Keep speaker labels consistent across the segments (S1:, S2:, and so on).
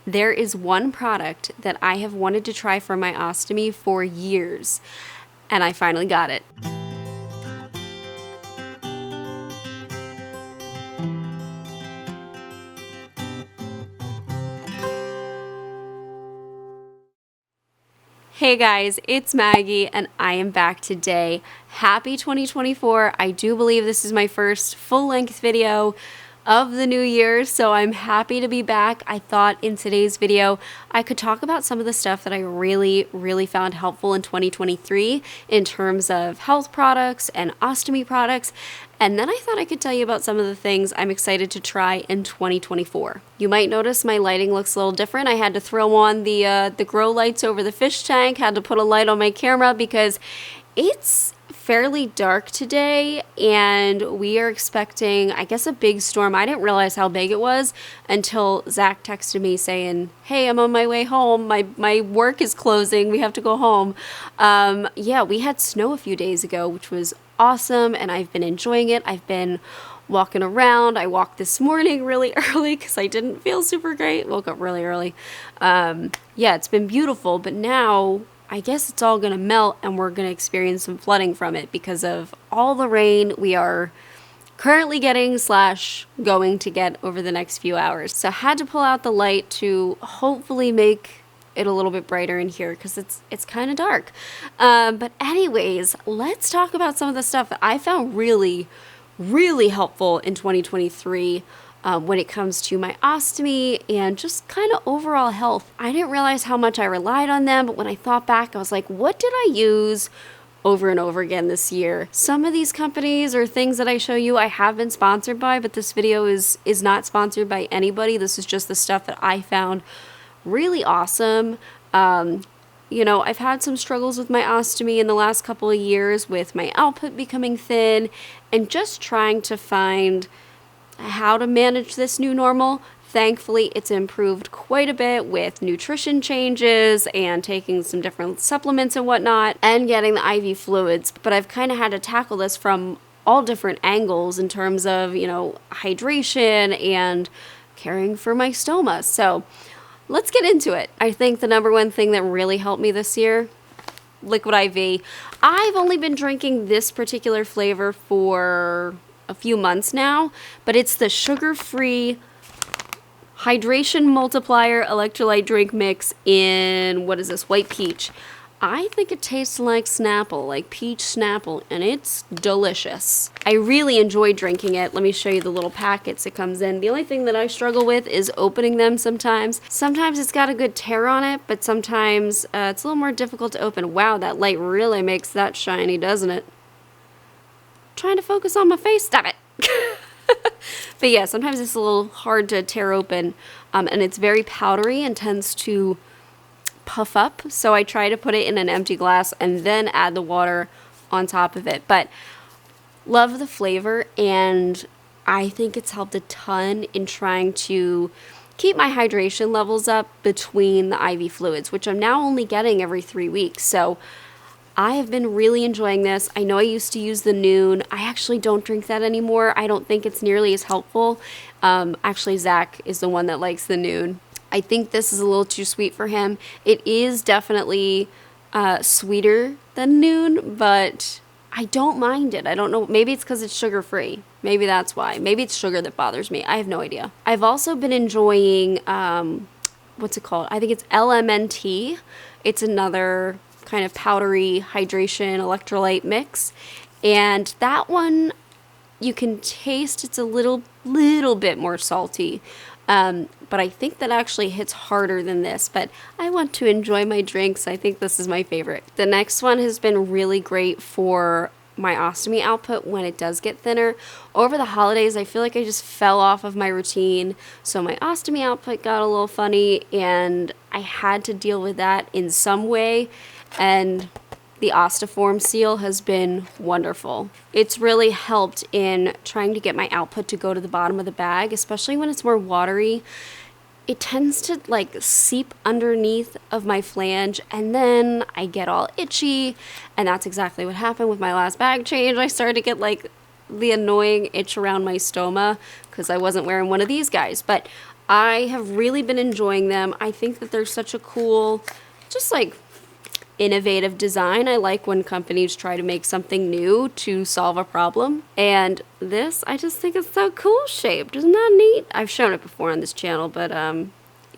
S1: there is one product that I have wanted to try for my ostomy for years, and I finally got it. Hey guys, it's Maggie and I am back today. Happy 2024. I do believe this is my first full-length video of the new year, so I'm happy to be back. I thought in today's video I could talk about some of the stuff that I really found helpful in 2023 in terms of health products and ostomy products, and then I thought I could tell you about some of the things I'm excited to try in 2024. You might notice my lighting looks a little different. I had to throw on the grow lights over the fish tank, had to put a light on my camera because it's fairly dark today and we are expecting, I guess, a big storm. I didn't realize how big it was until Zach texted me saying, hey, I'm on my way home. My work is closing. We have to go home. Yeah, we had snow a few days ago, which was awesome, and I've been enjoying it. I've been walking around. I walked this morning really early because I didn't feel super great. Woke up really early. Yeah, it's been beautiful, but now I guess it's all going to melt and we're going to experience some flooding from it because of all the rain we are currently getting / going to get over the next few hours. So I had to pull out the light to hopefully make it a little bit brighter in here because it's kind of dark. But anyways, let's talk about some of the stuff that I found really helpful in 2023 when it comes to my ostomy and just kind of overall health. I didn't realize how much I relied on them, but when I thought back, I was like, what did I use over and over again this year? Some of these companies or things that I show you, I have been sponsored by, but this video is not sponsored by anybody. This is just the stuff that I found really awesome. You know, I've had some struggles with my ostomy in the last couple of years with my output becoming thin and just trying to find how to manage this new normal. Thankfully, it's improved quite a bit with nutrition changes and taking some different supplements and whatnot and getting the IV fluids. But I've kind of had to tackle this from all different angles in terms of, you know, hydration and caring for my stoma. So let's get into it. I think the number one thing that really helped me this year, liquid IV. I've only been drinking this particular flavor for a few months now, but it's the sugar-free hydration multiplier electrolyte drink mix in, what is this, white peach. I think it tastes like Snapple, like peach Snapple, and it's delicious. I really enjoy drinking it. Let me show you the little packets it comes in. The only thing that I struggle with is opening them sometimes. Sometimes it's got a good tear on it, but sometimes it's a little more difficult to open. Wow, that light really makes that shiny, doesn't it? Trying to focus on my face, stop it. But yeah, sometimes it's a little hard to tear open, and it's very powdery and tends to puff up, so I try to put it in an empty glass and then add the water on top of it. But love the flavor, and I think it's helped a ton in trying to keep my hydration levels up between the IV fluids, which I'm now only getting every 3 weeks. So I have been really enjoying this. I know I used to use the Noon. I actually don't drink that anymore. I don't think it's nearly as helpful. Actually, Zach is the one that likes the Noon. I think this is a little too sweet for him. It is definitely sweeter than Noon, but I don't mind it. I don't know. Maybe it's because it's sugar-free. Maybe that's why. Maybe it's sugar that bothers me. I have no idea. I've also been enjoying, what's it called? I think it's LMNT. It's another kind of powdery hydration electrolyte mix, and that one you can taste it's a little bit more salty, but I think that actually hits harder than this. But I want to enjoy my drinks. I think this is my favorite. The next one has been really great for my ostomy output when it does get thinner. Over the holidays, I feel like I just fell off of my routine, so my ostomy output got a little funny and I had to deal with that in some way. And the Ostoform seal has been wonderful. It's really helped in trying to get my output to go to the bottom of the bag, especially when it's more watery. It tends to like seep underneath of my flange and then I get all itchy, and that's exactly what happened with my last bag change. I started to get like the annoying itch around my stoma because I wasn't wearing one of these guys. But I have really been enjoying them. I think that they're such a cool, just like innovative design. I like when companies try to make something new to solve a problem. And this, I just think it's so cool shaped. Isn't that neat? I've shown it before on this channel, but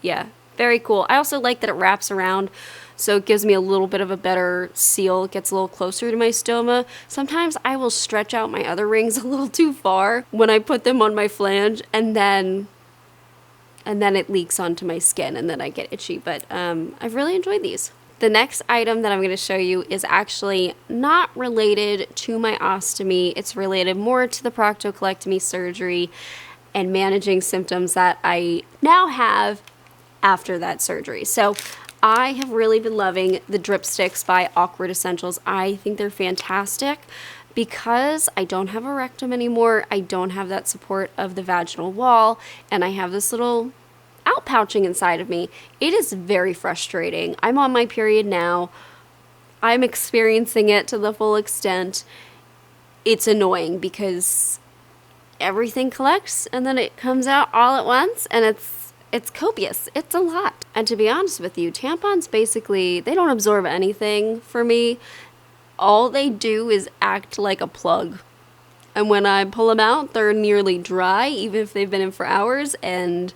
S1: yeah, very cool. I also like that it wraps around, so it gives me a little bit of a better seal. It gets a little closer to my stoma. Sometimes I will stretch out my other rings a little too far when I put them on my flange, and then it leaks onto my skin and then I get itchy. But I've really enjoyed these. The next item that I'm going to show you is actually not related to my ostomy. It's related more to the proctocolectomy surgery and managing symptoms that I now have after that surgery. So I have really been loving the drip sticks by Awkward Essentials. I think they're fantastic because I don't have a rectum anymore. I don't have that support of the vaginal wall, and I have this little outpouching inside of me. It is very frustrating. I'm on my period now. I'm experiencing it to the full extent. It's annoying because everything collects and then it comes out all at once, and it's copious. It's a lot. And to be honest with you, tampons basically, they don't absorb anything for me. All they do is act like a plug. And when I pull them out, they're nearly dry, even if they've been in for hours, and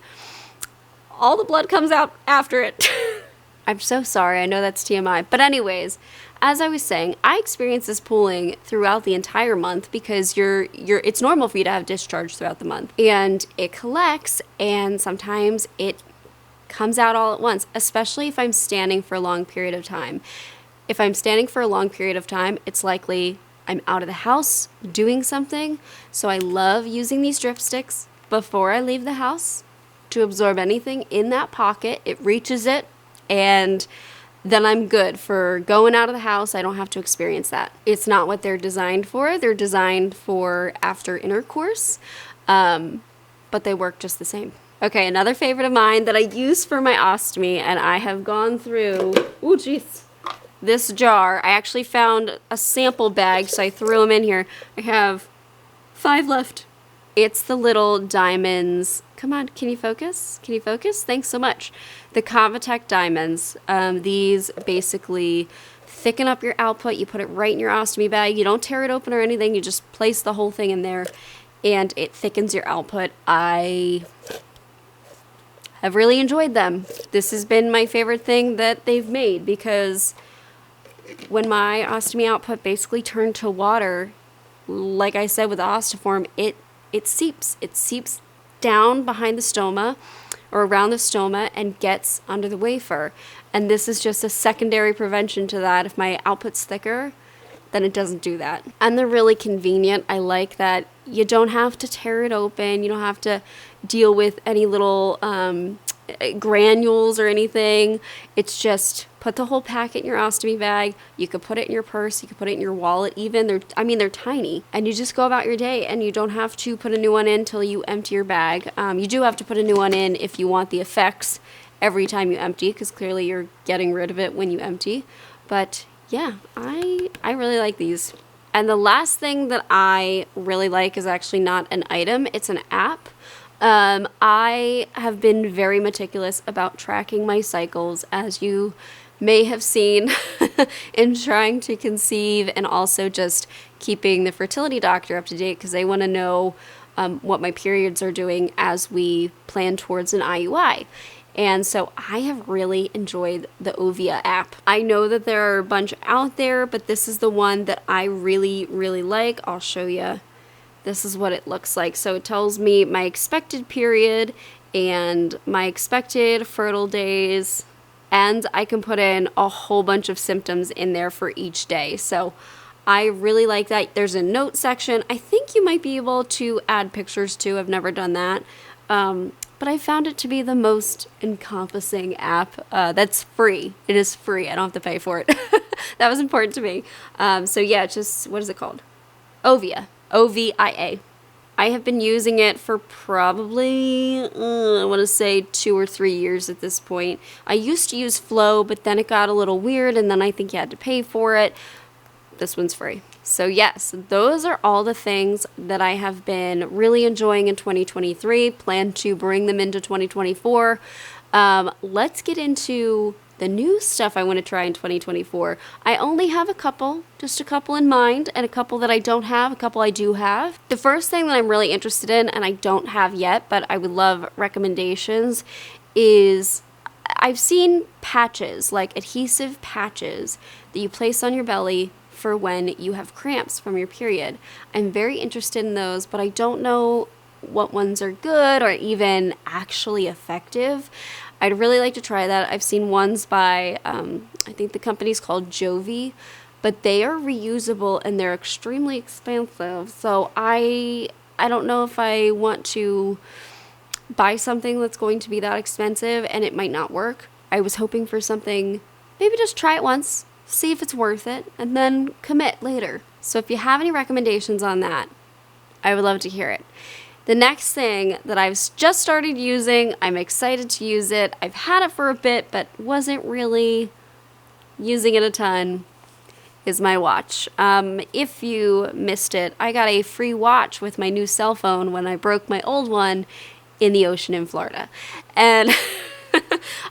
S1: all the blood comes out after it. I'm so sorry, I know that's TMI. But anyways, as I was saying, I experience this pooling throughout the entire month because it's normal for you to have discharge throughout the month. And it collects, and sometimes it comes out all at once, especially if I'm standing for a long period of time. If I'm standing for a long period of time, it's likely I'm out of the house doing something. So I love using these drip sticks before I leave the house to absorb anything in that pocket. It reaches it, and then I'm good for going out of the house. I don't have to experience that. It's not what they're designed for. They're designed for after intercourse, but they work just the same. Okay, another favorite of mine that I use for my ostomy, and I have gone through, this jar. I actually found a sample bag, so I threw them in here. I have 5 left. It's the little diamonds. Come on, can you focus? Can you focus? Thanks so much. The Comatch Diamonds. These basically thicken up your output. You put it right in your ostomy bag. You don't tear it open or anything. You just place the whole thing in there, and it thickens your output. I have really enjoyed them. This has been my favorite thing that they've made, because when my ostomy output basically turned to water, like I said with the osteoform, it seeps. It seeps down behind the stoma or around the stoma and gets under the wafer. And this is just a secondary prevention to that. If my output's thicker, then it doesn't do that. And they're really convenient. I like that you don't have to tear it open. You don't have to deal with any little granules or anything. It's just put the whole packet in your ostomy bag. You could put it in your purse. You could put it in your wallet even. They're tiny. And you just go about your day, and you don't have to put a new one in until you empty your bag. You do have to put a new one in if you want the effects every time you empty, because clearly you're getting rid of it when you empty. But yeah, I really like these. And the last thing that I really like is actually not an item. It's an app. I have been very meticulous about tracking my cycles, as you may have seen in trying to conceive, and also just keeping the fertility doctor up to date, because they want to know what my periods are doing as we plan towards an IUI. And so I have really enjoyed the Ovia app. I know that there are a bunch out there, but this is the one that I really, really like. I'll show you. This is what it looks like. So it tells me my expected period and my expected fertile days, and I can put in a whole bunch of symptoms in there for each day. So I really like that. There's a note section. I think you might be able to add pictures too. I've never done that. But I found it to be the most encompassing app that's free. It is free. I don't have to pay for it. That was important to me. So yeah, just, what is it called? Ovia. OVIA. I have been using it for probably, I want to say 2 or 3 years at this point. I used to use Flow, but then it got a little weird, and then I think you had to pay for it. This one's free. So yes, those are all the things that I have been really enjoying in 2023. Plan to bring them into 2024. Let's get into the new stuff I want to try in 2024. I only have a couple, just a couple in mind, and a couple that I don't have, a couple I do have. The first thing that I'm really interested in, and I don't have yet, but I would love recommendations, is I've seen patches, like adhesive patches that you place on your belly for when you have cramps from your period. I'm very interested in those, but I don't know what ones are good or even actually effective. I'd really like to try that. I've seen ones by, I think the company's called Jovi, but they are reusable and they're extremely expensive. So I don't know if I want to buy something that's going to be that expensive and it might not work. I was hoping for something, maybe just try it once, see if it's worth it, and then commit later. So if you have any recommendations on that, I would love to hear it. The next thing that I've just started using, I'm excited to use it. I've had it for a bit, but wasn't really using it a ton, is my watch. If you missed it, I got a free watch with my new cell phone when I broke my old one in the ocean in Florida. And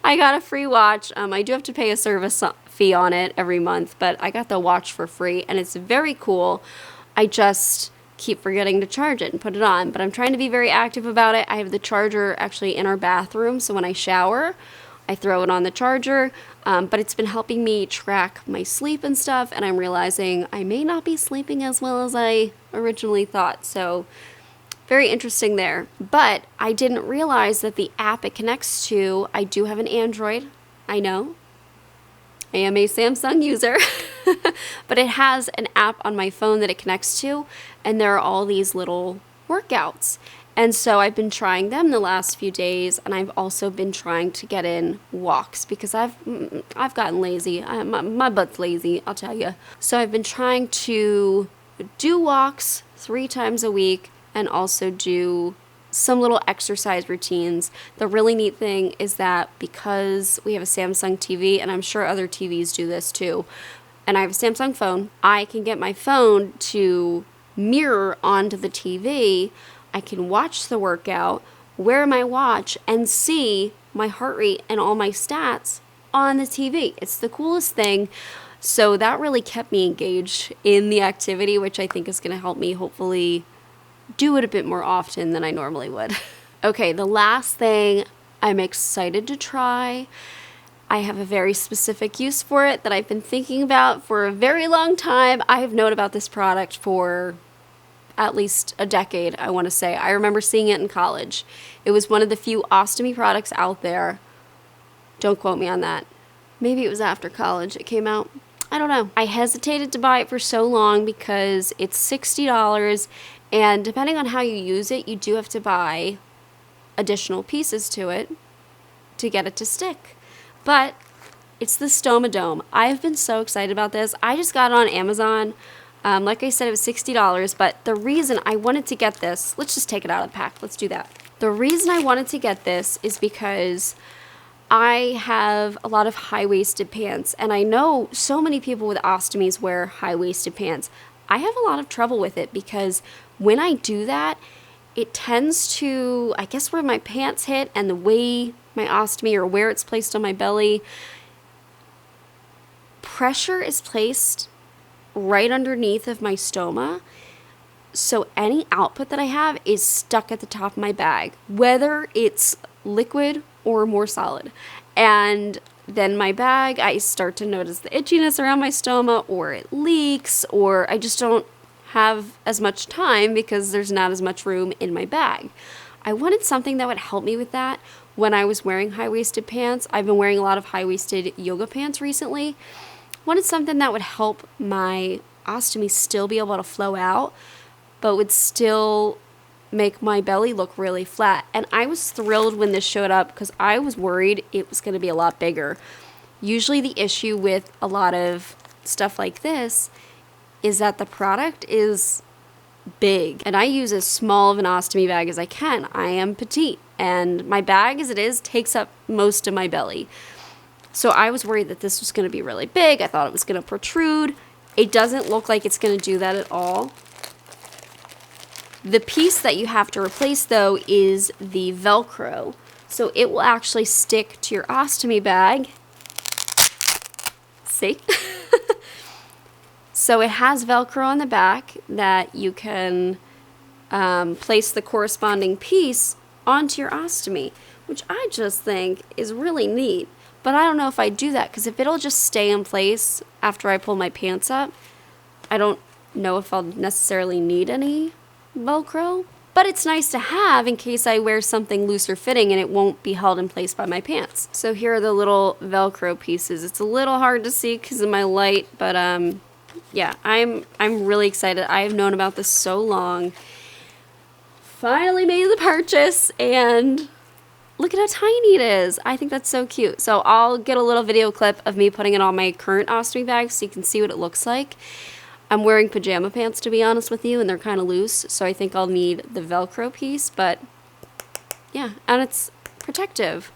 S1: I got a free watch. I do have to pay a service fee on it every month, but I got the watch for free and it's very cool. I just keep forgetting to charge it and put it on, but I'm trying to be very active about it. I have the charger actually in our bathroom, so when I shower, I throw it on the charger, but it's been helping me track my sleep and stuff, and I'm realizing I may not be sleeping as well as I originally thought, so very interesting there. But I didn't realize that the app it connects to, I do have an Android, I know. I am a Samsung user, but it has an app on my phone that it connects to, and there are all these little workouts. And so I've been trying them the last few days, and I've also been trying to get in walks because I've gotten lazy. My butt's lazy, I'll tell you. So I've been trying to do walks 3 times a week and also do some little exercise routines. The really neat thing is that because we have a Samsung TV, and I'm sure other TVs do this too, and I have a Samsung phone, I can get my phone to mirror onto the TV. I can watch the workout, wear my watch, and see my heart rate and all my stats on the TV. It's the coolest thing. So that really kept me engaged in the activity, which I think is going to help me hopefully do it a bit more often than I normally would. Okay, the last thing I'm excited to try. I have a very specific use for it that I've been thinking about for a very long time. I have known about this product for at least a decade, I want to say. I remember seeing it in college. It was one of the few ostomy products out there. Don't quote me on that. Maybe it was after college it came out. I don't know. I hesitated to buy it for so long because it's $60, and depending on how you use it, you do have to buy additional pieces to it to get it to stick. But it's the Stoa Dome. I've been so excited about this. I just got it on Amazon. Like I said, it was $60, but the reason I wanted to get this, let's just take it out of the pack. Let's do that. The reason I wanted to get this is because I have a lot of high-waisted pants, and I know so many people with ostomies wear high-waisted pants. I have a lot of trouble with it because when I do that, it tends to, I guess where my pants hit and the way my ostomy or where it's placed on my belly, pressure is placed right underneath of my stoma. So any output that I have is stuck at the top of my bag, whether it's liquid or more solid. And then my bag, I start to notice the itchiness around my stoma, or it leaks, or I just don't have as much time because there's not as much room in my bag. I wanted something that would help me with that when I was wearing high-waisted pants. I've been wearing a lot of high-waisted yoga pants recently. Wanted something that would help my ostomy still be able to flow out, but would still make my belly look really flat. And I was thrilled when this showed up because I was worried it was going to be a lot bigger. Usually the issue with a lot of stuff like this is that the product is big, and I use as small of an ostomy bag as I can. I am petite, and my bag as it is takes up most of my belly. So I was worried that this was going to be really big. I thought it was going to protrude. It doesn't look like it's going to do that at all. The piece that you have to replace, though, is the Velcro. So it will actually stick to your ostomy bag. See? So it has Velcro on the back that you can place the corresponding piece onto your ostomy, which I just think is really neat. But I don't know if I do that, because if it'll just stay in place after I pull my pants up, I don't know if I'll necessarily need any Velcro. But it's nice to have in case I wear something looser fitting and it won't be held in place by my pants. So here are the little Velcro pieces. It's a little hard to see because of my light, but yeah, I'm really excited. I have known about this so long. Finally made the purchase, and look at how tiny it is. I think that's so cute. So I'll get a little video clip of me putting it on my current ostomy bag so you can see what it looks like. I'm wearing pajama pants, to be honest with you, and they're kind of loose, so I think I'll need the Velcro piece, but yeah, and it's protective.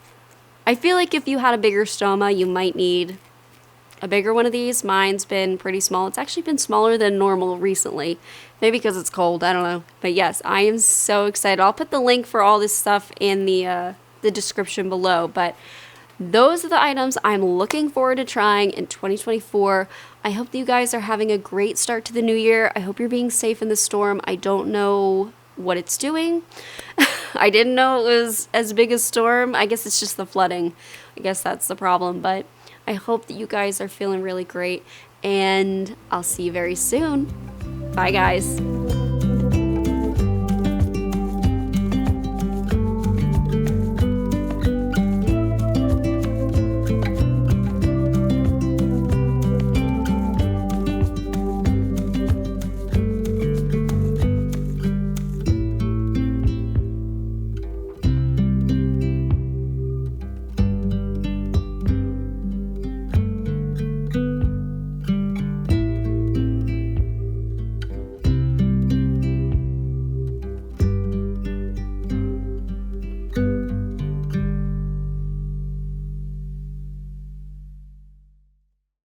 S1: I feel like if you had a bigger stoma, you might need a bigger one of these. Mine's been pretty small. It's actually been smaller than normal recently. Maybe because it's cold, I don't know. But yes, I am so excited. I'll put the link for all this stuff in the description below, but those are the items I'm looking forward to trying in 2024. I hope that you guys are having a great start to the new year. I hope you're being safe in the storm. I don't know what it's doing. I didn't know it was as big a storm. I guess it's just the flooding. I guess that's the problem. But I hope that you guys are feeling really great. And I'll see you very soon. Bye, guys.